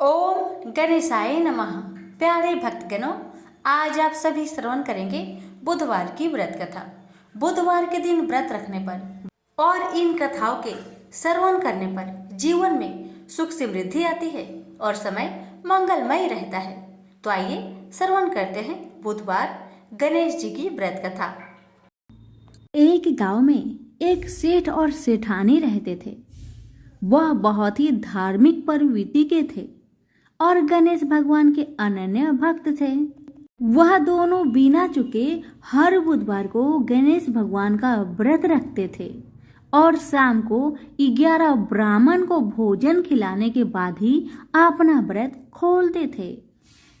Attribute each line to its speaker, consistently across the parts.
Speaker 1: ओम गणेशाय नमः। प्यारे भक्तगणों, आज आप सभी श्रवण करेंगे बुधवार की व्रत कथा। बुधवार के दिन व्रत रखने पर और इन कथाओं के श्रवण करने पर जीवन में सुख समृद्धि आती है और समय मंगलमय रहता है। तो आइए श्रवण करते हैं बुधवार गणेश जी की व्रत कथा।
Speaker 2: एक गांव में एक सेठ और सेठानी रहते थे। वह बहुत ही धार्मिक प्रवृत्ति के थे और गणेश भगवान के अनन्य भक्त थे। वह दोनों बिना चुके हर बुधवार को गणेश भगवान का व्रत रखते थे और शाम को 11 ब्राह्मण को भोजन खिलाने के बाद ही अपना व्रत खोलते थे।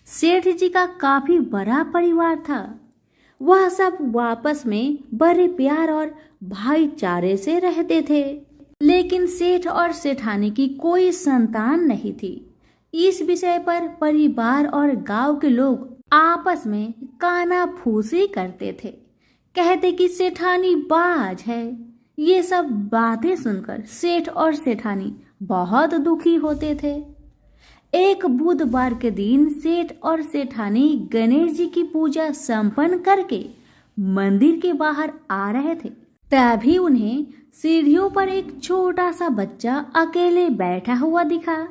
Speaker 2: सेठ जी का काफी बड़ा परिवार था। वह सब आपस में बड़े प्यार और भाईचारे से रहते थे, लेकिन सेठ और सेठानी की कोई संतान नहीं थी। इस विषय पर परिवार और गांव के लोग आपस में कानाफूसी करते थे, कहते कि सेठानी बाज है। ये सब बातें सुनकर सेठ और सेठानी बहुत दुखी होते थे। एक बुधवार के दिन सेठ और सेठानी गणेश जी की पूजा संपन्न करके मंदिर के बाहर आ रहे थे। तभी उन्हें सीढ़ियों पर एक छोटा सा बच्चा अकेले बैठा हुआ दिखा।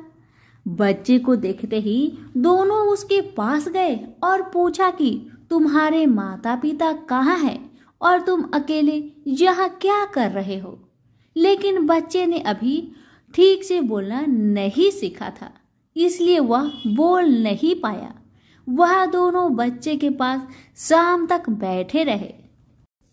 Speaker 2: बच्चे को देखते ही दोनों उसके पास गए और पूछा कि तुम्हारे माता पिता कहाँ हैं और तुम अकेले यहाँ क्या कर रहे हो। लेकिन बच्चे ने अभी ठीक से बोलना नहीं सीखा था, इसलिए वह बोल नहीं पाया। वह दोनों बच्चे के पास शाम तक बैठे रहे।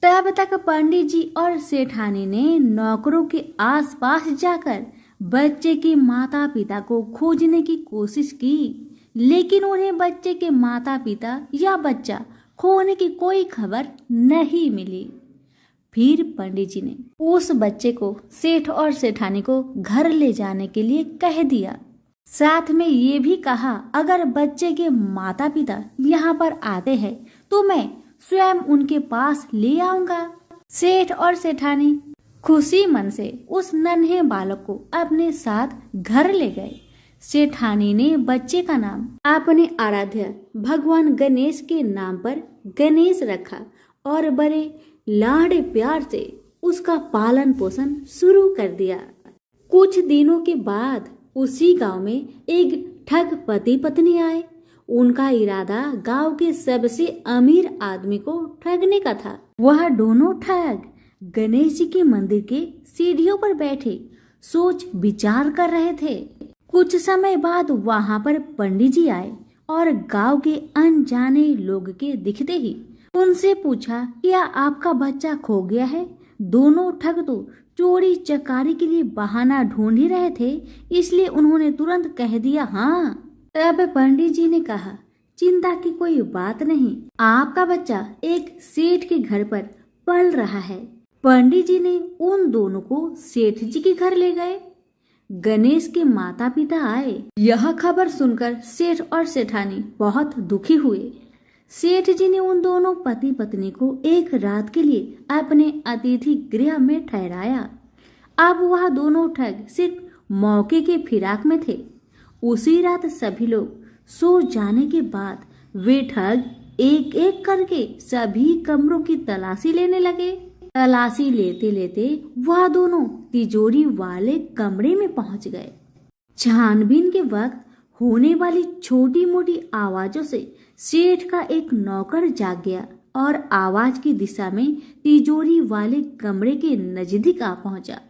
Speaker 2: तब तक पंडित जी और सेठानी ने नौकरों के आसपास जाकर बच्चे के माता पिता को खोजने की कोशिश की, लेकिन उन्हें बच्चे के माता पिता या बच्चा खोने की कोई खबर नहीं मिली। फिर पंडित जी ने उस बच्चे को सेठ और सेठानी को घर ले जाने के लिए कह दिया। साथ में ये भी कहा, अगर बच्चे के माता पिता यहाँ पर आते हैं तो मैं स्वयं उनके पास ले आऊंगा। सेठ और सेठानी खुशी मन से उस नन्हे बालक को अपने साथ घर ले गए। सेठानी ने बच्चे का नाम अपने आराध्य भगवान गणेश के नाम पर गणेश रखा और बड़े लाड़ प्यार से उसका पालन पोषण शुरू कर दिया। कुछ दिनों के बाद उसी गांव में एक ठग पति पत्नी आए। उनका इरादा गांव के सबसे अमीर आदमी को ठगने का था। वह दोनों ठग गणेश जी के मंदिर के सीढ़ियों पर बैठे सोच विचार कर रहे थे। कुछ समय बाद वहां पर पंडित जी आए और गांव के अनजाने लोग के दिखते ही उनसे पूछा, क्या आपका बच्चा खो गया है? दोनों ठग तो चोरी चकारी के लिए बहाना ढूंढ ही रहे थे, इसलिए उन्होंने तुरंत कह दिया हाँ। तब पंडित जी ने कहा, चिंता की कोई बात नहीं, आपका बच्चा एक सेठ के घर पर पल रहा है। पंडित जी ने उन दोनों को सेठ जी के घर ले गए। गणेश के माता पिता आए। यह खबर सुनकर सेठ और सेठानी बहुत दुखी हुए। सेठ जी ने उन दोनों पति पत्नी को एक रात के लिए अपने अतिथि गृह में ठहराया। अब वह दोनों ठग सिर्फ मौके के फिराक में थे। उसी रात सभी लोग सो जाने के बाद वे ठग एक एक करके सभी कमरों की तलाशी लेने लगे। तलाशी लेते लेते वह दोनों तिजोरी वाले कमरे में पहुंच गए। छानबीन के वक्त होने वाली छोटी मोटी आवाजों से सेठ का एक नौकर जाग गया और आवाज की दिशा में तिजोरी वाले कमरे के नजदीक आ पहुंचा।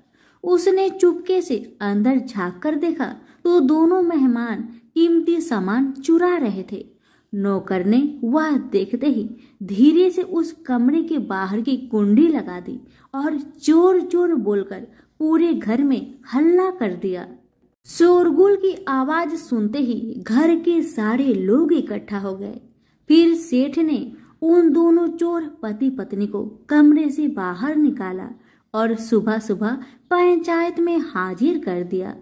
Speaker 2: उसने चुपके से अंदर झांक कर देखा तो दोनों मेहमान कीमती सामान चुरा रहे थे। नौकर ने वह देखते ही धीरे से उस कमरे के बाहर की कुंडी लगा दी और जोर जोर बोलकर पूरे घर में हल्ला कर दिया। शोरगुल की आवाज सुनते ही घर के सारे लोग इकट्ठा हो गए। फिर सेठ ने उन दोनों चोर पति पत्नी को कमरे से बाहर निकाला और सुबह सुबह पंचायत में हाजिर कर दिया।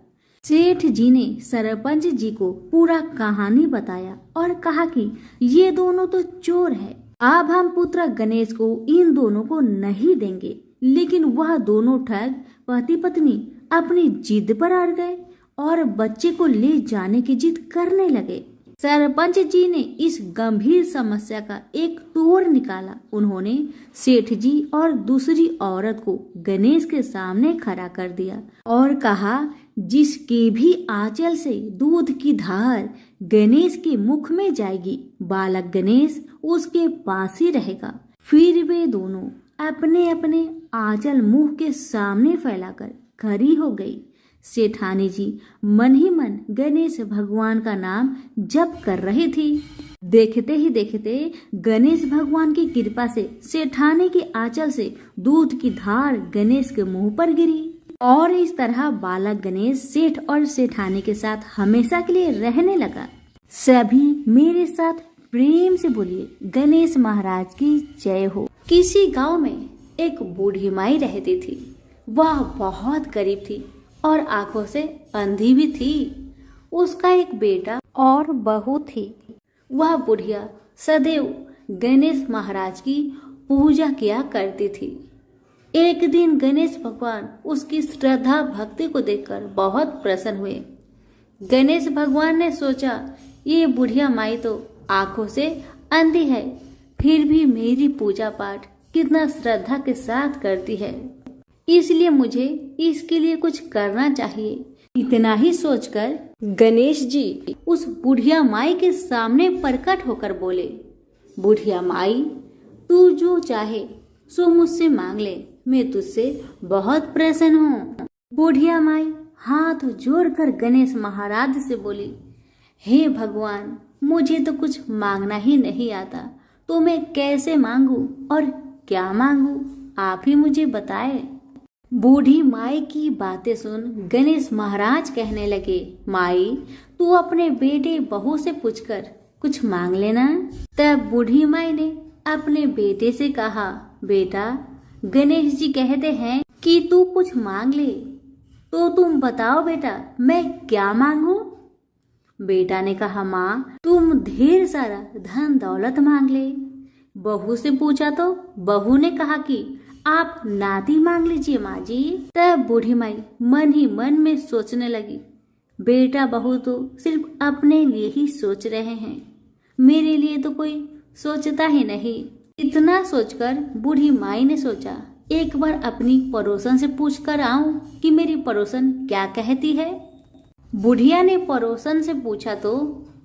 Speaker 2: सेठ जी ने सरपंच जी को पूरा कहानी बताया और कहा कि ये दोनों तो चोर है। अब हम पुत्र गणेश को इन दोनों को नहीं देंगे। लेकिन वह दोनों ठग पति पत्नी अपनी जिद पर अड़ गए और बच्चे को ले जाने की जिद करने लगे। सरपंच जी ने इस गंभीर समस्या का एक तोड़ निकाला। उन्होंने सेठ जी और दूसरी औरत को गणेश के सामने खड़ा कर दिया और कहा, जिसके भी आंचल से दूध की धार गणेश के मुख में जाएगी, बालक गणेश उसके पास ही रहेगा। फिर वे दोनों अपने अपने आंचल मुंह के सामने फैलाकर खड़ी हो गई। सेठानी जी मन ही मन गणेश भगवान का नाम जप कर रही थी। देखते ही देखते गणेश भगवान की कृपा से सेठानी के आंचल से दूध की धार गणेश के मुंह पर गिरी और इस तरह बालक गणेश सेठ और सेठानी के साथ हमेशा के लिए रहने लगा। सभी मेरे साथ प्रेम से बोलिए, गणेश महाराज की जय हो। किसी गांव में एक बूढ़ी माई रहती थी। वह बहुत गरीब थी और आंखों से अंधी भी थी। उसका एक बेटा और बहू थी। वह बुढ़िया सदैव गणेश महाराज की पूजा किया करती थी। एक दिन गणेश भगवान उसकी श्रद्धा भक्ति को देखकर बहुत प्रसन्न हुए। गणेश भगवान ने सोचा, ये बुढ़िया माई तो आंखों से अंधी है, फिर भी मेरी पूजा पाठ कितना श्रद्धा के साथ करती है, इसलिए मुझे इसके लिए कुछ करना चाहिए। इतना ही सोचकर गणेश जी उस बुढ़िया माई के सामने प्रकट होकर बोले, बुढ़िया माई, तू जो चाहे सो मुझसे मांग ले, मैं तुझसे बहुत प्रसन्न हूँ। बुढ़िया माई हाथ जोड़कर गणेश महाराज से बोली, हे भगवान, मुझे तो कुछ मांगना ही नहीं आता, तो मैं कैसे मांगू और क्या मांगू, आप ही मुझे बताए। बूढ़ी माई की बातें सुन गणेश महाराज कहने लगे, माई, तू अपने बेटे बहू से पूछकर कुछ मांग लेना। तब बूढ़ी माई ने अपने बेटे से कहा, बेटा, गणेश जी कहते हैं कि तू कुछ मांग ले, तो तुम बताओ बेटा, मैं क्या मांगू। बेटा ने कहा, माँ, तुम ढेर सारा धन दौलत मांग ले। बहू से पूछा तो बहू ने कहा कि आप नाती मांग लीजिए माँ जी। तब बूढ़ी माई मन ही मन में सोचने लगी, बेटा बहू तो सिर्फ अपने लिए ही सोच रहे हैं, मेरे लिए तो कोई सोचता ही नहीं। इतना सोचकर बूढ़ी माई ने सोचा, एक बार अपनी पड़ोसन से पूछ कर आऊं कि मेरी पड़ोसन क्या कहती है। बुढ़िया ने पड़ोसन से पूछा तो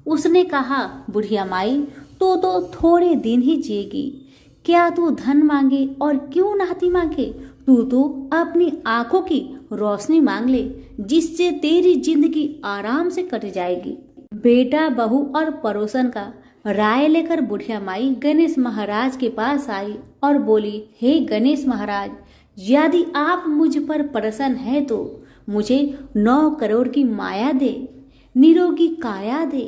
Speaker 2: उसने कहा, बुढ़िया माई, तू तो थोड़े दिन ही जिएगी, क्या तू धन मांगे और क्यों नाती मांगे, तू तो अपनी आंखों की रोशनी मांग ले, जिससे तेरी जिंदगी आराम से कट जाएगी। बेटा बहू और पड़ोसन का राय लेकर बुढ़िया माई गणेश महाराज के पास आई और बोली, हे गणेश महाराज, यदि आप मुझ पर प्रसन्न है तो मुझे 9 करोड़ की माया दे, निरोगी काया दे,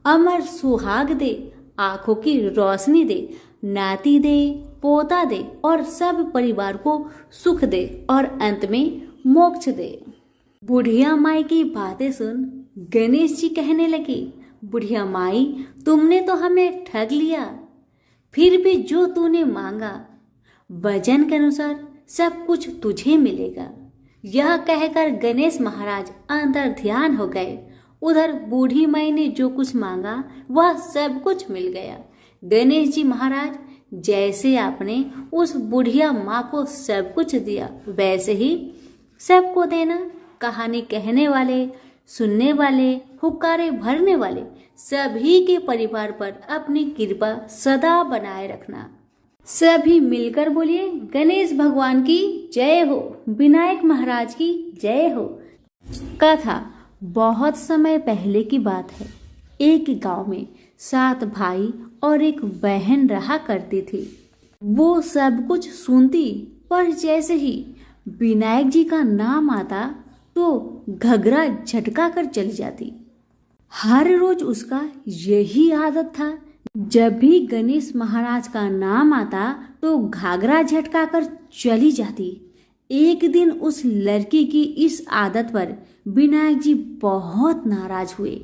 Speaker 2: अमर सुहाग दे, आंखों की रोशनी दे, नाती दे, पोता दे और सब परिवार को सुख दे और अंत में मोक्ष दे। बुढ़िया माई की बातें सुन गणेश जी कहने लगे, बुढ़िया माई, तुमने तो हमें ठग लिया, फिर भी जो तूने मांगा वजन के अनुसार सब कुछ तुझे मिलेगा। यह कहकर गणेश महाराज अंतर ध्यान हो गए। उधर बूढ़ी माई ने जो कुछ मांगा वह सब कुछ मिल गया। गणेश जी महाराज, जैसे आपने उस बुढ़िया माँ को सब कुछ दिया, वैसे ही सबको देना। कहानी कहने वाले, सुनने वाले, हुक्कारे भरने वाले सभी के परिवार पर अपनी कृपा सदा बनाए रखना। सभी मिलकर बोलिए, गणेश भगवान की जय हो, विनायक महाराज की जय हो। कथा बहुत समय पहले की बात है। एक गांव में 7 भाई और एक बहन रहा करती थी। वो सब कुछ सुनती, पर जैसे ही विनायक जी का नाम आता तो घगरा झटका कर चली जाती। हर रोज उसका यही आदत था, जब भी गणेश महाराज का नाम आता तो घाघरा झटका कर चली जाती। एक दिन उस लड़की की इस आदत पर विनायक जी बहुत नाराज हुए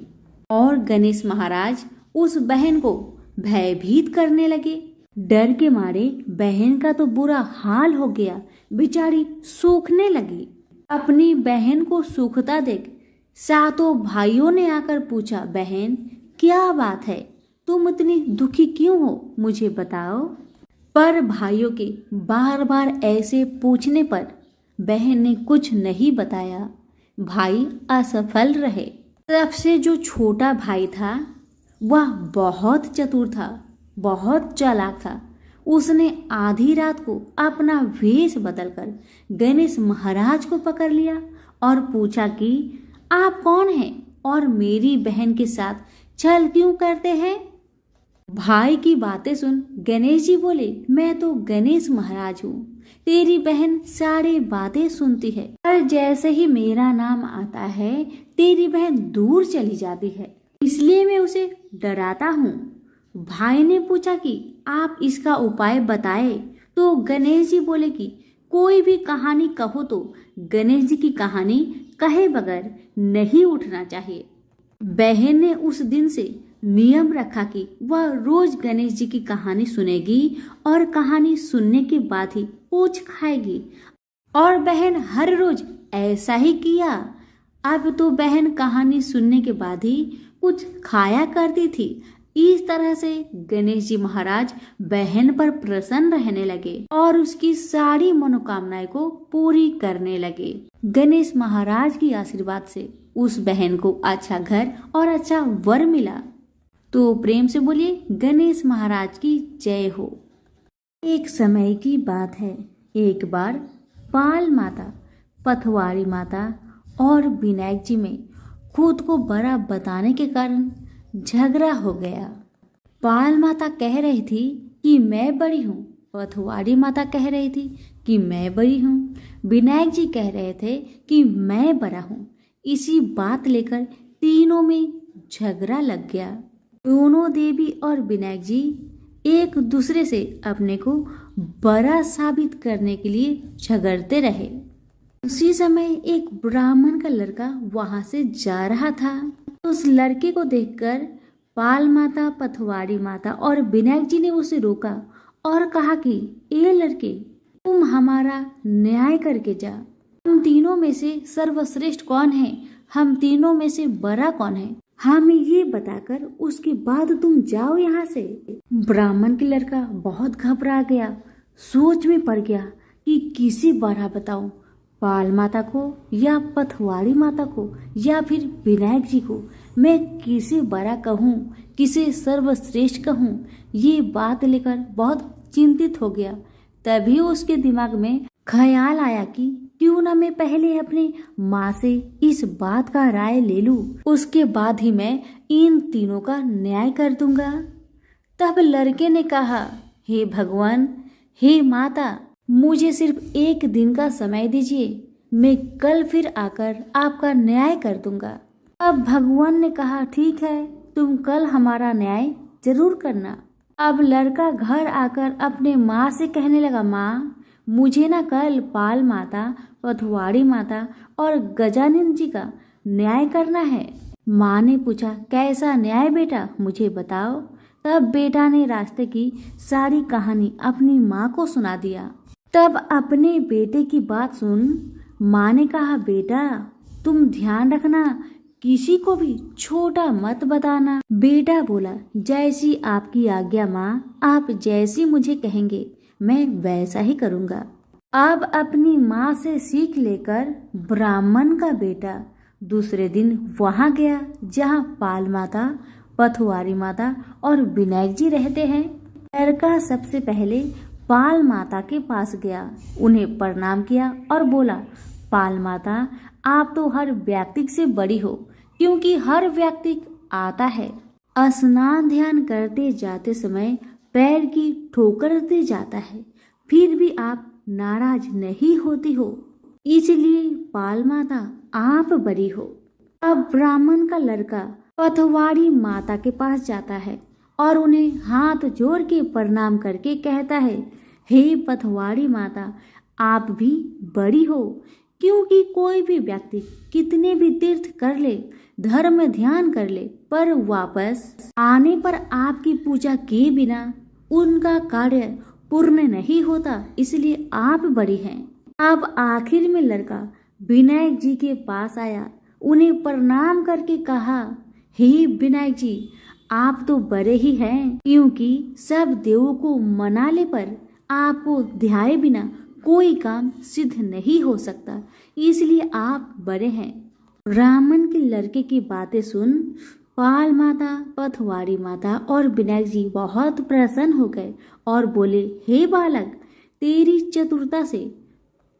Speaker 2: और गणेश महाराज उस बहन को भयभीत करने लगे। डर के मारे बहन का तो बुरा हाल हो गया, बेचारी सूखने लगी। अपनी बहन को सूखता देख सातों भाइयों ने आकर पूछा, बहन क्या बात है, तुम इतनी दुखी क्यों हो, मुझे बताओ। पर भाइयों के बार बार ऐसे पूछने पर बहन ने कुछ नहीं बताया। भाई असफल रहे। सबसे जो छोटा भाई था वह बहुत चतुर था, बहुत चालाक था। उसने आधी रात को अपना वेश बदलकर गणेश महाराज को पकड़ लिया और पूछा कि आप कौन हैं और मेरी बहन के साथ छल क्यों करते हैं। भाई की बातें सुन गणेश जी बोले, मैं तो गणेश महाराज हूँ, तेरी बहन सारी बातें सुनती है, पर जैसे ही मेरा नाम आता है तेरी बहन दूर चली जाती है, इसलिए मैं उसे डराता हूँ। भाई ने पूछा कि आप इसका उपाय बताए तो गणेश जी बोले कि कोई भी कहानी कहो तो गणेश जी की कहानी कहे बगैर नहीं उठना चाहिए। बहन ने उस दिन से नियम रखा कि वह रोज गणेश जी की कहानी सुनेगी और कहानी सुनने के बाद ही पूछ खाएगी, और बहन हर रोज ऐसा ही किया। अब तो बहन कहानी सुनने के बाद ही कुछ खाया करती थी। इस तरह से गणेश जी महाराज बहन पर प्रसन्न रहने लगे और उसकी सारी मनोकामनाएं को पूरी करने लगे। गणेश महाराज की आशीर्वाद से उस बहन को अच्छा घर और अच्छा वर मिला। तो प्रेम से बोलिए गणेश महाराज की जय हो। एक समय की बात है, एक बार पाल माता, पथवारी माता और विनायक जी में खुद को बड़ा बताने के कारण झगड़ा हो गया। पाल माता कह रही थी कि मैं बड़ी हूँ, पथवारी माता कह रही थी कि मैं बड़ी हूँ, विनायक जी कह रहे थे कि मैं बड़ा हूँ। इसी बात लेकर तीनों में झगड़ा लग गया। दोनों देवी और विनायक जी एक दूसरे से अपने को बड़ा साबित करने के लिए झगड़ते रहे। उसी समय एक ब्राह्मण का लड़का वहां से जा रहा था। उस लड़के को देखकर पाल माता, पथवारी माता और विनायक जी ने उसे रोका और कहा कि ये लड़के, तुम हमारा न्याय करके जा। हम तीनों में से सर्वश्रेष्ठ कौन है, हम तीनों में से बड़ा कौन है, हमें ये बताकर उसके बाद तुम जाओ यहाँ से। ब्राह्मण के लड़का बहुत घबरा गया, सोच में पड़ गया कि किसे बड़ा बताऊं, पाल माता को या पथवारी माता को या फिर विनायक जी को। मैं किसे बड़ा कहूँ, किसे सर्वश्रेष्ठ कहूँ, ये बात लेकर बहुत चिंतित हो गया। तभी उसके दिमाग में ख्याल आया कि क्यों ना मैं पहले अपनी माँ से इस बात का राय ले लूं, उसके बाद ही मैं इन तीनों का न्याय कर दूंगा। तब लड़के ने कहा, हे भगवान, हे माता, मुझे सिर्फ एक दिन का समय दीजिए, मैं कल फिर आकर आपका न्याय कर दूंगा। अब भगवान ने कहा, ठीक है, तुम कल हमारा न्याय जरूर करना। अब लड़का घर आकर अपने माँ से कहने लगा, माँ, मुझे ना कल पाल माता, पथवारी माता और गजानन जी का न्याय करना है। माँ ने पूछा, कैसा न्याय बेटा, मुझे बताओ। तब बेटा ने रास्ते की सारी कहानी अपनी माँ को सुना दिया। तब अपने बेटे की बात सुन माँ ने कहा, बेटा तुम ध्यान रखना, किसी को भी छोटा मत बताना। बेटा बोला, जैसी आपकी आज्ञा माँ, आप जैसी मुझे कहेंगे मैं वैसा ही करूँगा। अब अपनी माँ से सीख लेकर ब्राह्मण का बेटा दूसरे दिन वहाँ गया जहाँ पाल माता, पथवारी माता और विनायक जी रहते हैं। लड़का सबसे पहले पाल माता के पास गया, उन्हें प्रणाम किया और बोला, पाल माता, आप तो हर व्यक्ति से बड़ी हो, क्योंकि हर व्यक्ति आता है, स्नान ध्यान करते जाते समय पैर की ठोकर दे जाता है, फिर भी आप नाराज नहीं होती हो, इसलिए पाल माता आप बड़ी हो। अब ब्राह्मण का लड़का पथवारी माता के पास जाता है और उन्हें हाथ जोड़ के प्रणाम करके कहता है, हे पथवारी माता, आप भी बड़ी हो, क्योंकि कोई भी व्यक्ति कितने भी तीर्थ कर ले, धर्म ध्यान कर ले, पर वापस आने पर आपकी पूजा किए बिना उनका कार्य पूर्ण नहीं होता, इसलिए आप बड़ी हैं। अब आखिर में लड़का विनायक जी के पास आया उन्हें प्रणाम करके कहा, हे विनायक जी, आप तो बड़े ही हैं, क्योंकि सब देवों को मनाने पर आपको ध्याए बिना कोई काम सिद्ध नहीं हो सकता, इसलिए आप बड़े हैं। ब्राह्मण के लड़के की बातें सुन पाल माता, पथवारी माता और विनायक जी बहुत प्रसन्न हो गए और बोले, हे बालक, तेरी चतुरता से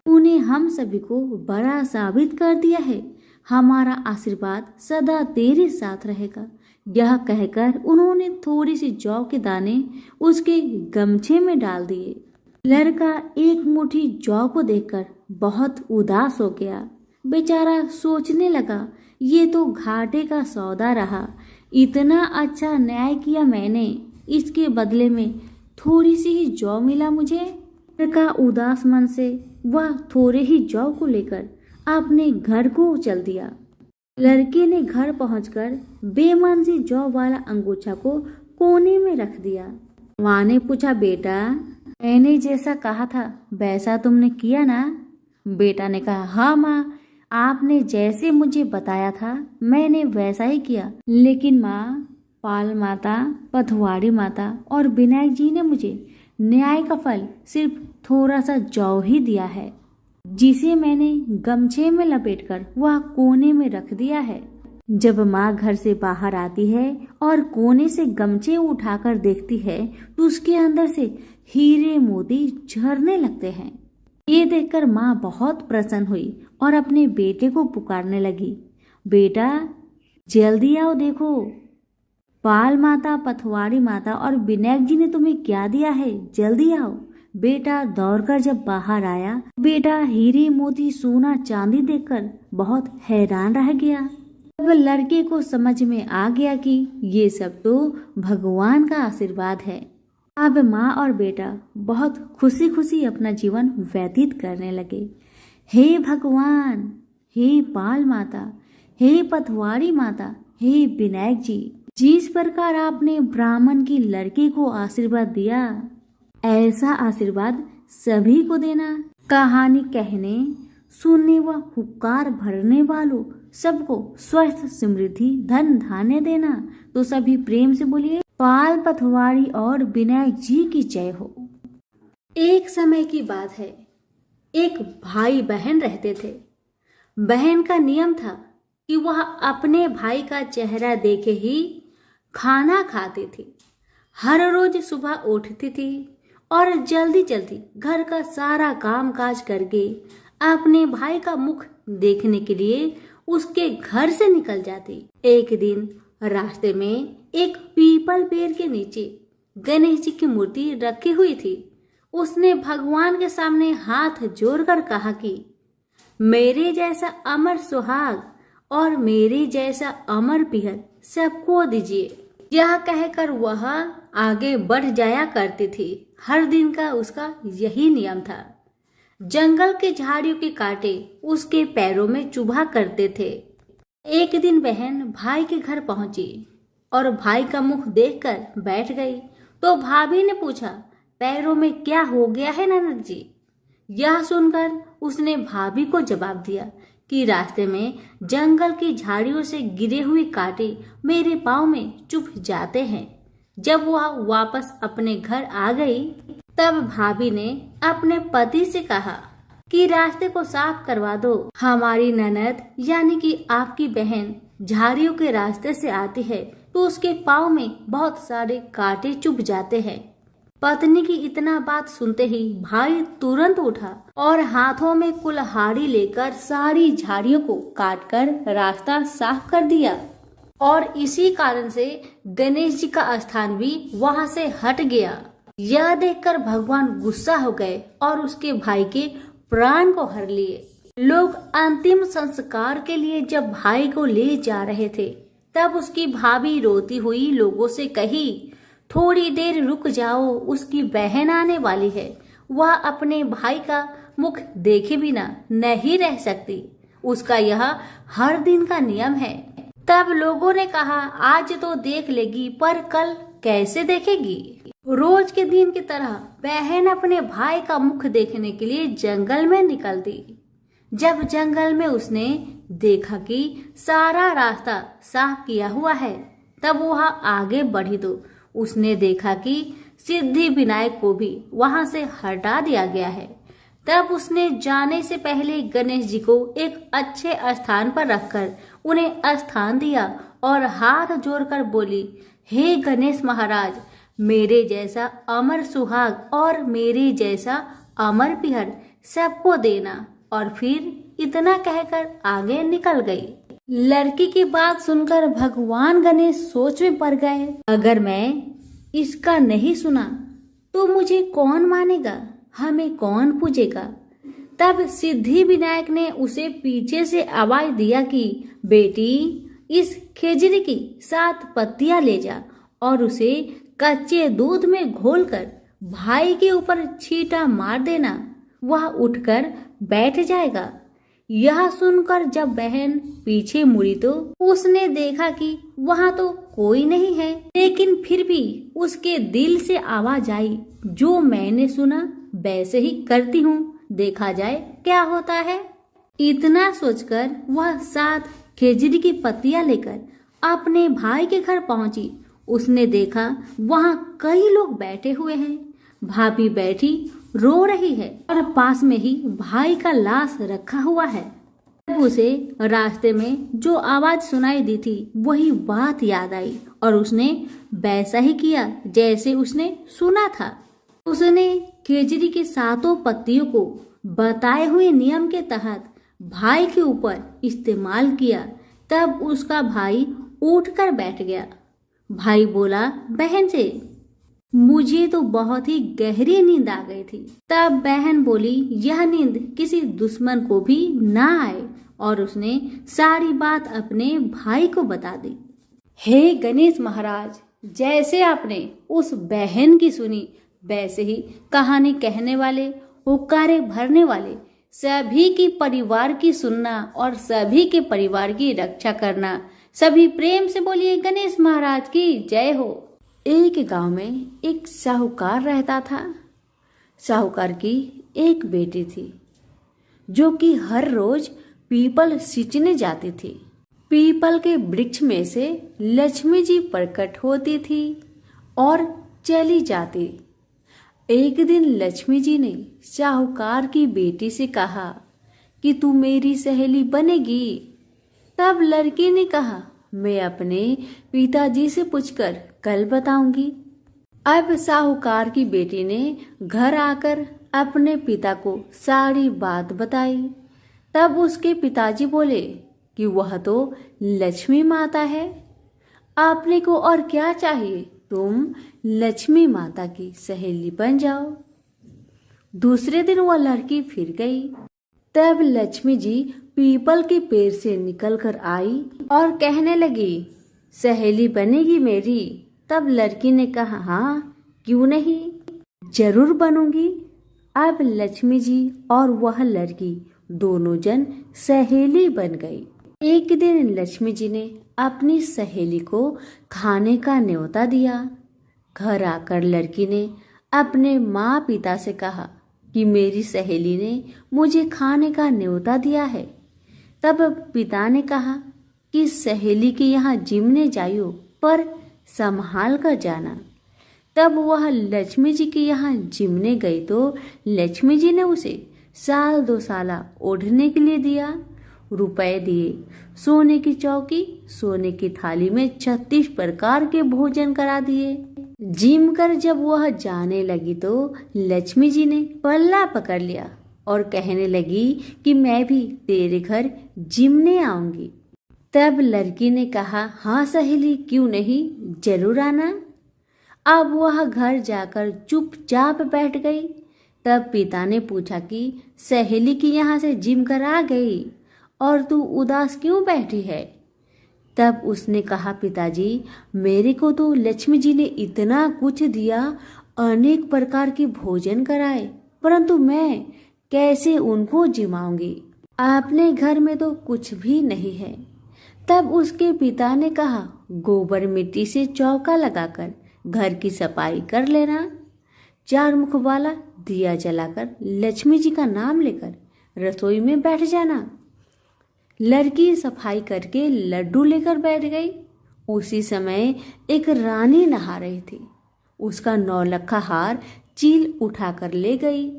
Speaker 2: तूने हम सभी को बड़ा साबित कर दिया है। हमारा आशीर्वाद सदा तेरे साथ रहेगा। यह कहकर उन्होंने थोड़ी सी जौ के दाने उसके गमछे में डाल दिए। लड़का एक मुट्ठी जौ को देखकर बहुत उदास हो गया। बेचारा सोचने लगा, ये तो घाटे का सौदा रहा। इतना अच्छा न्याय किया मैंने, इसके बदले में थोड़ी सी ही जौ मिला मुझे। लड़का उदास मन से वह थोड़े ही जौ को लेकर अपने घर को चल दिया। लड़के ने घर पहुंचकर बेमन से जौ वाला अंगूठा को कोने में रख दिया। माँ ने पूछा, बेटा, मैंने जैसा कहा था वैसा तुमने किया ना? बेटा ने कहा, हाँ माँ, आपने जैसे मुझे बताया था मैंने वैसा ही किया। लेकिन माँ, पाल माता, पथवाड़ी माता और विनायक जी ने मुझे न्याय का फल सिर्फ थोड़ा सा जौ ही दिया है, जिसे मैंने गमछे में लपेटकर वह कोने में रख दिया है। जब माँ घर से बाहर आती है और कोने से गमछे उठाकर देखती है तो उसके अंदर से हीरे मोती झरने लगते हैं। ये देखकर माँ बहुत प्रसन्न हुई और अपने बेटे को पुकारने लगी, बेटा जल्दी आओ, देखो पाल माता, पथवाड़ी माता और विनायक जी ने तुम्हें क्या दिया है, जल्दी आओ। बेटा दौड़कर जब बाहर आया, बेटा हीरे मोती सोना चांदी देखकर बहुत हैरान रह गया। अब लड़के को समझ में आ गया कि ये सब तो भगवान का आशीर्वाद है। अब माँ और बेटा बहुत खुशी खुशी अपना जीवन व्यतीत करने लगे। हे भगवान, हे पाल माता, हे पथवाड़ी माता, हे विनायक जी, जिस प्रकार आपने ब्राह्मण की लड़के को आशीर्वाद दिया, ऐसा आशीर्वाद सभी को देना। कहानी कहने, सुनने व हुक्कार भरने वालों सबको स्वस्थ, समृद्धि, धन धान्य देना। तो सभी प्रेम से बोलिए, पाल, पथवाड़ी और विनायक जी की जय हो। एक समय की बात है, एक भाई बहन रहते थे। बहन का नियम था कि वह अपने भाई का चेहरा देखे ही खाना खाती थी। हर रोज सुबह उठती थी और जल्दी जल्दी घर का सारा काम काज करके अपने भाई का मुख देखने के लिए उसके घर से निकल जाती। एक दिन रास्ते में एक पीपल पेड़ के नीचे गणेश जी की मूर्ति रखी हुई थी। उसने भगवान के सामने हाथ जोड़कर कहा कि मेरे जैसा अमर सुहाग और मेरे जैसा अमर पिहर सबको दीजिए। यह कहकर वह आगे बढ़ जाया करती थी। हर दिन का उसका यही नियम था। जंगल के झाड़ियों के कांटे उसके पैरों में चुभा करते थे। एक दिन बहन भाई के घर पहुंची और भाई का मुख देखकर बैठ गई। तो भाभी ने पूछा, पैरों में क्या हो गया है ननद जी? यह सुनकर उसने भाभी को जवाब दिया कि रास्ते में जंगल की झाड़ियों से गिरे हुए कांटे मेरे पाँव में चुभ जाते हैं। जब वह वापस अपने घर आ गई तब भाभी ने अपने पति से कहा कि रास्ते को साफ करवा दो। हमारी ननद यानी कि आपकी बहन झाड़ियों के रास्ते से आती है तो उसके पाँव में बहुत सारे कांटे चुभ जाते हैं। पत्नी की इतना बात सुनते ही भाई तुरंत उठा और हाथों में कुल्हाड़ी लेकर सारी झाड़ियों को काटकर रास्ता साफ कर दिया। और इसी कारण से गणेश जी का स्थान भी वहां से हट गया। यह देखकर भगवान गुस्सा हो गए और उसके भाई के प्राण को हर लिए। लोग अंतिम संस्कार के लिए जब भाई को ले जा रहे थे तब उसकी भाभी रोती हुई लोगों से कही, थोड़ी देर रुक जाओ, उसकी बहन आने वाली है। वह अपने भाई का मुख देखे बिना नहीं रह सकती। उसका यह हर दिन का नियम है। तब लोगों ने कहा, आज तो देख लेगी पर कल कैसे देखेगी? रोज के दिन की तरह बहन अपने भाई का मुख देखने के लिए जंगल में निकल दी। जब जंगल में उसने देखा कि सारा रास्ता साफ किया हुआ है। तब वह आगे बढ़ी तो उसने देखा कि सिद्धि विनायक को भी वहां से हटा दिया गया है। तब उसने जाने से पहले गणेश जी को एक अच्छे स्थान पर रखकर उन्हें स्थान दिया और हाथ जोड़कर बोली, हे गणेश महाराज, मेरे जैसा अमर सुहाग और मेरे जैसा अमर पिहर सबको देना। और फिर इतना कहकर आगे निकल गई। लड़की की बात सुनकर भगवान गणेश सोच में पड़ गए, अगर मैं इसका नहीं सुना तो मुझे कौन मानेगा, हमें कौन पूजेगा। तब सिद्धि विनायक ने उसे पीछे से आवाज दिया कि बेटी, इस खेजड़ी की 7 पत्तियां ले जा और उसे कच्चे दूध में घोलकर भाई के ऊपर छींटा मार देना, वह उठकर बैठ जाएगा। यह सुनकर जब बहन पीछे मुड़ी तो उसने देखा कि वहां तो कोई नहीं है, लेकिन फिर भी उसके दिल से आवाज आई, जो मैंने सुना वैसे ही करती हूँ, देखा जाए क्या होता है। इतना सोचकर वह 7 खेजड़ी की पत्तियां लेकर अपने भाई के घर पहुंची। उसने देखा वहां कई लोग बैठे हुए हैं। भाभी बैठी रो रही है और पास में ही भाई का लाश रखा हुआ है। तब उसे रास्ते में जो आवाज सुनाई दी थी वही बात याद आई और उसने वैसा ही किया जैसे उसने सुना था। उसने खेजड़ी की 7 पत्तियों को बताए हुए नियम के तहत भाई के ऊपर इस्तेमाल किया। तब उसका भाई उठकर बैठ गया। भाई बोला बहन से, मुझे तो बहुत ही गहरी नींद आ गई थी। तब बहन बोली, यह नींद किसी दुश्मन को भी ना आए, और उसने सारी बात अपने भाई को बता दी। हे गणेश महाराज, जैसे आपने उस बहन की सुनी वैसे ही कहानी कहने वाले, हुक्कारे भरने वाले सभी की परिवार की सुनना और सभी के परिवार की रक्षा करना। सभी प्रेम से बोलिए गणेश महाराज की जय हो। एक गांव में एक साहूकार रहता था। साहूकार की एक बेटी थी जो कि हर रोज पीपल सींचने जाती थी। पीपल के वृक्ष में से लक्ष्मी जी प्रकट होती थी और चली जाती। एक दिन लक्ष्मी जी ने साहूकार की बेटी से कहा कि तू मेरी सहेली बनेगी। तब लड़की ने कहा, मैं अपने पिताजी से पूछकर कल बताऊंगी। अब साहूकार की बेटी ने घर आकर अपने पिता को सारी बात बताई। तब उसके पिताजी बोले कि वह तो लक्ष्मी माता है, आपने को और क्या चाहिए, तुम लक्ष्मी माता की सहेली बन जाओ। दूसरे दिन वह लड़की फिर गई। तब लक्ष्मी जी पीपल के पेड़ से निकलकर आई और कहने लगी, सहेली बनेगी मेरी। तब लड़की ने कहा, हाँ क्यों नहीं, जरूर बनूंगी। अब लक्ष्मी जी और वह लड़की दोनों जन सहेली बन गई। एक दिन लक्ष्मी जी ने अपनी सहेली को खाने का न्योता दिया। घर आकर लड़की ने अपने माँ पिता से कहा कि मेरी सहेली ने मुझे खाने का न्योता दिया है। तब पिता ने कहा कि सहेली के यहाँ जिमने जाइयो, पर संभाल कर जाना। तब वह लक्ष्मी जी के यहाँ जिमने गई तो लक्ष्मी जी ने उसे 1-2 साल ओढ़ने के लिए दिया, रुपए दिए, सोने की चौकी, सोने की थाली में 36 प्रकार के भोजन करा दिए। जिम कर जब वह जाने लगी तो लक्ष्मी जी ने पल्ला पकड़ लिया और कहने लगी कि मैं भी तेरे घर जिमने आऊंगी। तब लड़की ने कहा, हाँ सहेली क्यों नहीं, जरूर आना। अब वह घर जाकर चुपचाप बैठ गई। तब पिता ने पूछा कि सहेली की यहाँ से जिम कर आ गई और तू उदास क्यों बैठी है। तब उसने कहा, पिताजी मेरे को तो लक्ष्मी जी ने इतना कुछ दिया, अनेक प्रकार के भोजन कराए, परंतु मैं कैसे उनको जिमाऊंगी, अपने घर में तो कुछ भी नहीं है। तब उसके पिता ने कहा, गोबर मिट्टी से चौका लगाकर घर की सफाई कर लेना, 4 मुख वाला दिया जलाकर लक्ष्मी जी का नाम लेकर रसोई में बैठ जाना। लड़की सफाई करके लड्डू लेकर बैठ गई। उसी समय एक रानी नहा रही थी। उसका नौलखा हार चील उठाकर ले गई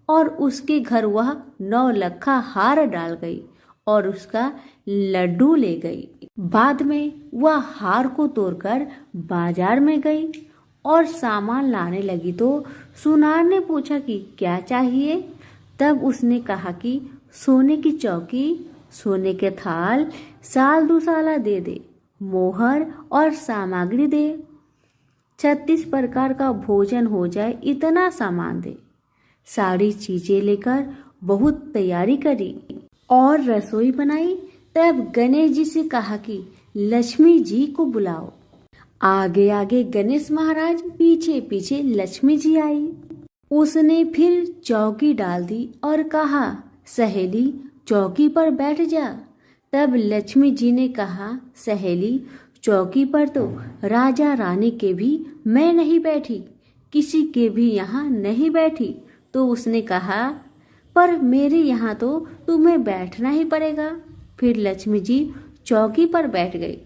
Speaker 2: और उसके घर वह नौलखा हार डाल गई और उसका लड्डू ले गई। बाद में वह हार को तोड़कर बाजार में गई और सामान लाने लगी तो सुनार ने पूछा कि क्या चाहिए। तब उसने कहा कि सोने की चौकी, सोने के थाल, साल दुसाला दे दे, मोहर और सामग्री दे, 36 प्रकार का भोजन हो जाए इतना सामान दे। सारी चीजें लेकर बहुत तैयारी करी और रसोई बनाई। तब गणेश जी से कहा कि लक्ष्मी जी को बुलाओ। आगे आगे गणेश महाराज, पीछे पीछे लक्ष्मी जी आई। उसने फिर चौकी डाल दी और कहा, सहेली चौकी पर बैठ जा। तब लक्ष्मी जी ने कहा, सहेली चौकी पर तो राजा रानी के भी मैं नहीं बैठी, किसी के भी यहाँ नहीं बैठी। तो उसने कहा, पर मेरे यहाँ तो तुम्हें बैठना ही पड़ेगा। फिर लक्ष्मी जी चौकी पर बैठ गई।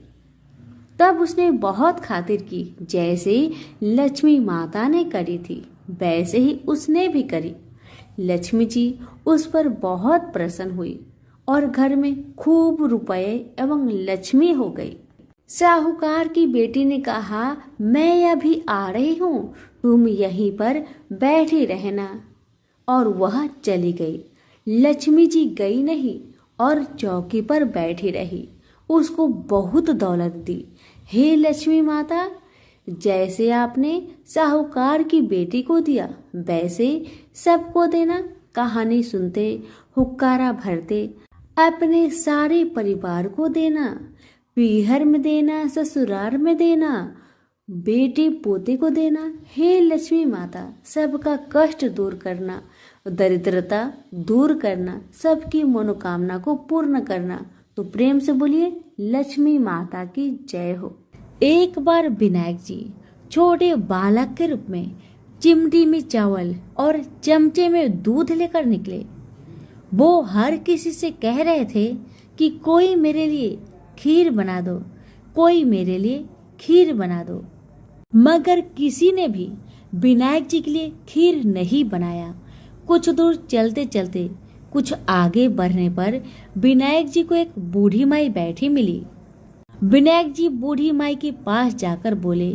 Speaker 2: तब उसने बहुत खातिर की, जैसे लक्ष्मी माता ने करी थी वैसे ही उसने भी करी। लक्ष्मी जी उस पर बहुत प्रसन्न हुई और घर में खूब रुपए एवं लक्ष्मी हो गई। साहूकार की बेटी ने कहा, मैं अभी आ रही हूँ, तुम यहीं पर बैठी रहना। और वह चली गई। लक्ष्मी जी गई नहीं और चौकी पर बैठी रही। उसको बहुत दौलत दी। हे लक्ष्मी माता, जैसे आपने साहूकार की बेटी को दिया वैसे सबको देना। कहानी सुनते, हुक्कारा भरते अपने सारे परिवार को देना, पीहर में देना, ससुराल में देना, बेटे पोते को देना। हे लक्ष्मी माता, सबका कष्ट दूर करना, दरिद्रता दूर करना, सबकी मनोकामना को पूर्ण करना। तो प्रेम से बोलिए, लक्ष्मी माता की जय हो। एक बार विनायक जी छोटे बालक के रूप में चिमटी में चावल और चमचे में दूध लेकर निकले। वो हर किसी से कह रहे थे कि कोई मेरे लिए खीर बना दो, कोई मेरे लिए खीर बना दो। मगर किसी ने भी विनायक जी के लिए खीर नहीं बनाया। कुछ दूर चलते चलते कुछ आगे बढ़ने पर विनायक जी को एक बूढ़ी माई बैठी मिली। विनायक जी बूढ़ी माई के पास जाकर बोले,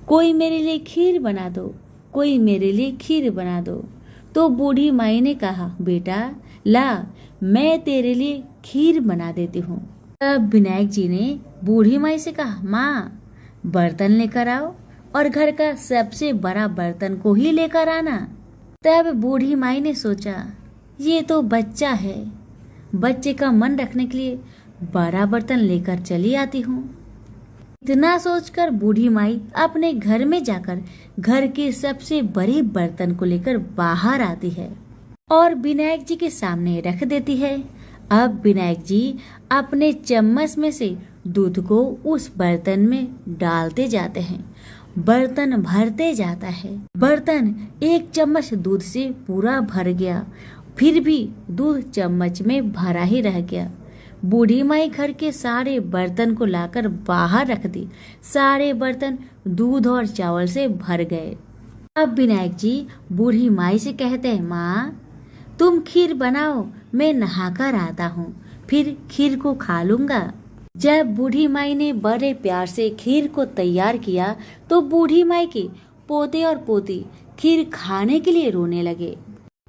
Speaker 2: कोई मेरे लिए खीर बना दो, कोई मेरे लिए खीर बना दो। तो बूढ़ी माई ने कहा, बेटा ला, मैं तेरे लिए खीर बना देती हूँ। तब विनायक जी ने बूढ़ी माई से कहा, माँ बर्तन लेकर आओ और घर का सबसे बड़ा बर्तन को ही लेकर आना। तब बूढ़ी माई ने सोचा, ये तो बच्चा है, बच्चे का मन रखने के लिए बड़ा बर्तन लेकर चली आती हूँ। इतना सोचकर बूढ़ी माई अपने घर में जाकर घर के सबसे बड़े बर्तन को लेकर बाहर आती है और विनायक जी के सामने रख देती है। अब विनायक जी अपने चम्मच में से दूध को उस बर्तन में डालते जाते हैं। बर्तन भरते जाता है। बर्तन एक चम्मच दूध से पूरा भर गया, फिर भी दूध चम्मच में भरा ही रह गया। बूढ़ी माई घर के सारे बर्तन को लाकर बाहर रख दी। सारे बर्तन दूध और चावल से भर गए। अब विनायक जी बूढ़ी माई से कहते हैं, माँ तुम खीर बनाओ, मैं नहाकर आता हूँ, फिर खीर को खा लूंगा। जब बूढ़ी माई ने बड़े प्यार से खीर को तैयार किया तो बूढ़ी माई के पोते और पोती खीर खाने के लिए रोने लगे।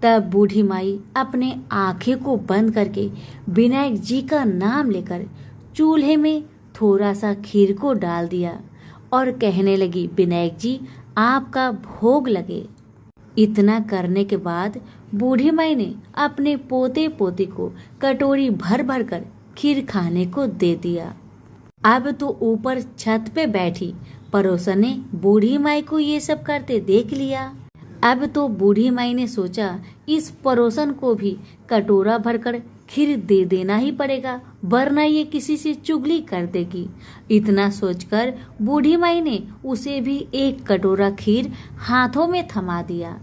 Speaker 2: तब बूढ़ी माई अपने आंखें को बंद करके विनायक जी का नाम लेकर चूल्हे में थोड़ा सा खीर को डाल दिया और कहने लगी, विनायक जी आपका भोग लगे। इतना करने के बाद बूढ़ी माई ने अपने पोते पोती को कटोरी भर भर कर खीर खाने को दे दिया। अब तो ऊपर छत पे बैठी पड़ोसन ने बूढ़ी माई को ये सब करते देख लिया। अब तो बूढ़ी माई ने सोचा, इस पड़ोसन को भी कटोरा भरकर खीर दे देना ही पड़ेगा, वरना ये किसी से चुगली कर देगी। इतना सोचकर बूढ़ी माई ने उसे भी एक कटोरा खीर हाथों में थमा दिया।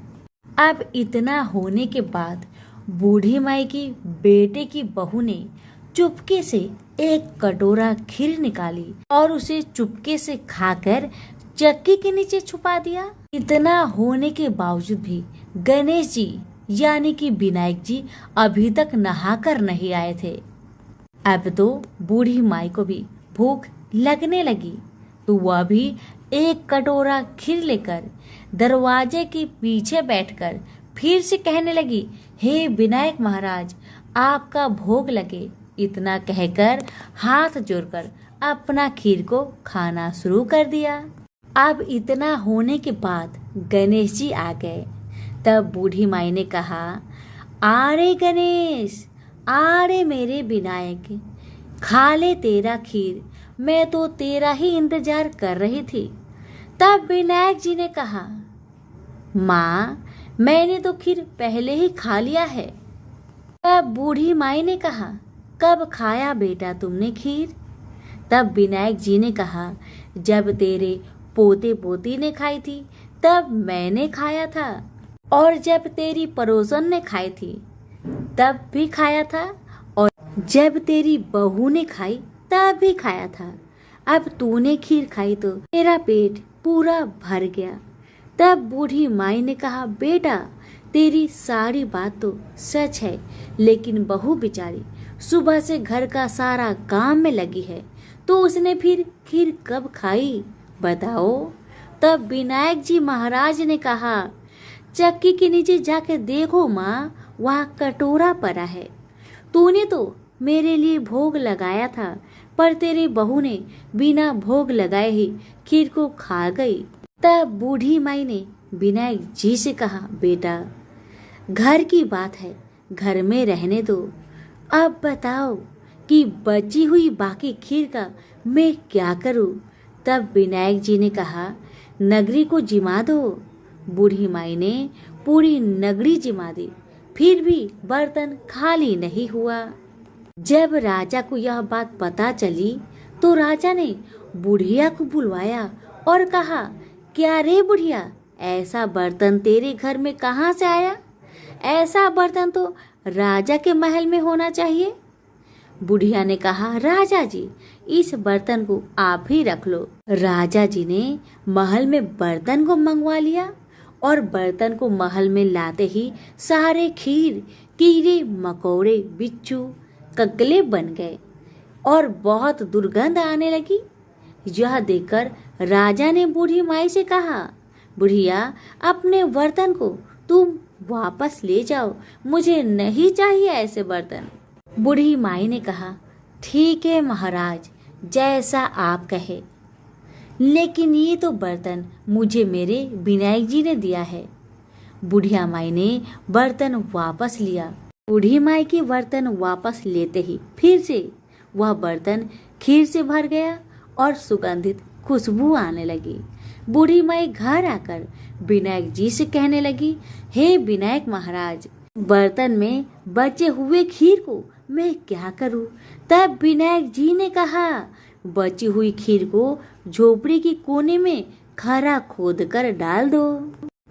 Speaker 2: अब इतना होने के बाद बूढ़ी माई की बेटे की बहू ने चुपके से एक कटोरा खीर निकाली और उसे चुपके से खाकर चक्की के नीचे छुपा दिया। इतना होने के बावजूद भी गणेश जी यानी कि विनायक जी अभी तक नहाकर नहीं आए थे। अब तो बूढ़ी माई को भी भूख लगने लगी, तो वह भी एक कटोरा खीर लेकर दरवाजे के पीछे बैठकर फिर से कहने लगी, हे विनायक महाराज, आपका भोग लगे। इतना कहकर हाथ जोड़कर अपना खीर को खाना शुरू कर दिया। अब इतना होने के बाद गणेश जी आ गए। तब बूढ़ी माई ने कहा, आरे गणेश, आरे मेरे विनायक, खा ले तेरा खीर, मैं तो तेरा ही इंतजार कर रही थी। तब विनायक जी ने कहा, माँ, मैंने तो खीर पहले ही खा लिया है। तब बूढ़ी माई ने कहा, कब खाया बेटा तुमने खीर? तब विनायक जी ने कहा, जब तेरे पोते पोती ने खाई थी तब मैंने खाया था, और जब तेरी पड़ोसन ने खाई थी तब भी खाया था, और जब तेरी बहू ने खाई तब भी खाया था। अब तूने खीर खाई तो तेरा पेट पूरा भर गया। तब बूढ़ी माई ने कहा, बेटा तेरी सारी बात तो सच है, लेकिन बहू बेचारी सुबह से घर का सारा काम में लगी है, तो उसने फिर खीर कब खाई बताओ? तब विनायक जी महाराज ने कहा, चक्की के नीचे जाकर देखो माँ, वहाँ कटोरा पड़ा है। तूने तो मेरे लिए भोग लगाया था, पर तेरी बहू ने बिना भोग लगाए ही खीर को खा गई। तब बूढ़ी माई ने विनायक जी से कहा, बेटा घर की बात है, घर में रहने दो। अब बताओ कि बची हुई बाकी खीर का मैं क्या करूं? तब विनायक जी ने कहा, नगरी को जिमा दो। बूढ़ी माई ने पूरी नगरी जिमा दी, फिर भी बर्तन खाली नहीं हुआ। जब राजा को यह बात पता चली तो राजा ने बुढ़िया को बुलवाया और कहा, क्या रे बुढ़िया, ऐसा बर्तन तेरे घर में कहाँ से आया? ऐसा बर्तन तो राजा के महल में होना चाहिए। बुढ़िया ने कहा, राजा जी, इस बर्तन को आप ही रख लो। राजा जी ने महल में बर्तन को मंगवा लिया, और बर्तन को महल में लाते ही सारे खीर, कीड़े मकोड़े, बिच्छू, ककले बन गए और बहुत दुर्गंध आने लगी। यह देखकर राजा ने बूढ़ी माई से कहा, बुढ़िया, अपने बर्तन को तुम वापस ले जाओ, मुझे नहीं चाहिए ऐसे बर्तन। बूढ़ी माई ने कहा, ठीक है महाराज, जैसा आप कहे, लेकिन ये तो बर्तन मुझे मेरे विनायक जी ने दिया है। बुढ़िया माई ने बर्तन वापस लिया। बूढ़ी माई की बर्तन वापस लेते ही फिर से वह बर्तन खीर से भर गया और सुगंधित खुशबू आने लगी। बूढ़ी माई घर आकर विनायक जी से कहने लगी, हे विनायक महाराज, बर्तन में बचे हुए खीर को मैं क्या करूं? तब विनायक जी ने कहा, बची हुई खीर को झोपड़ी की कोने में खरा खोद कर डाल दो।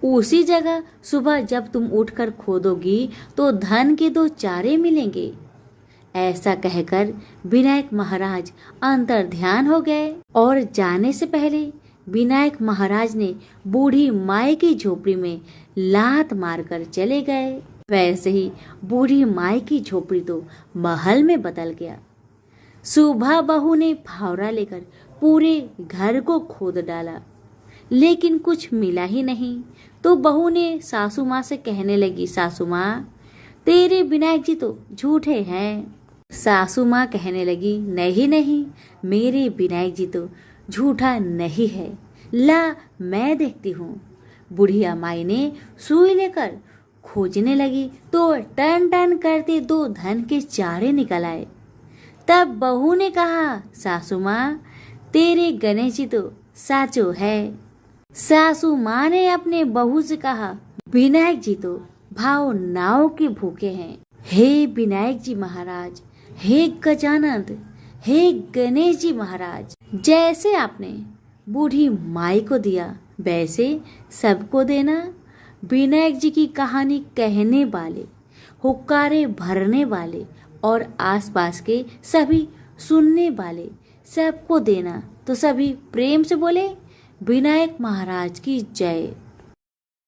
Speaker 2: उसी जगह सुबह जब तुम उठकर खोदोगी तो धन के 2 चारे मिलेंगे। ऐसा कहकर विनायक महाराज अंतर ध्यान हो गए, और जाने से पहले विनायक महाराज ने बूढ़ी माई की झोपड़ी में लात मारकर चले गए। वैसे ही बूढ़ी माई की झोपड़ी तो महल में बदल गया। सुबह बहू ने फावड़ा लेकर पूरे घर को खोद डाला, लेकिन कुछ मिला ही नहीं। तो बहू ने सासू माँ से कहने लगी, सासू माँ, तेरे विनायक जी तो झूठे हैं। सासू माँ कहने लगी, नहीं नहीं, मेरे विनायक जी तो झूठा नहीं है, ला मैं देखती हूँ। बुढ़िया माई ने सुई लेकर खोजने लगी तो टन टन करते 2 धन के चारे निकल आए। तब बहू ने कहा, सासू माँ, तेरे गणेश जी तो साचो है। सासू माँ ने अपने बहू से कहा, विनायक जी तो भाव नाव के भूखे हैं। हे विनायक जी महाराज, हे गजानंद, हे गणेश जी महाराज, जैसे आपने बूढ़ी माई को दिया वैसे सबको देना। विनायक जी की कहानी कहने वाले, हुक्कारे भरने वाले और आसपास के सभी सुनने वाले सबको देना। तो सभी प्रेम से बोले विनायक महाराज की जय।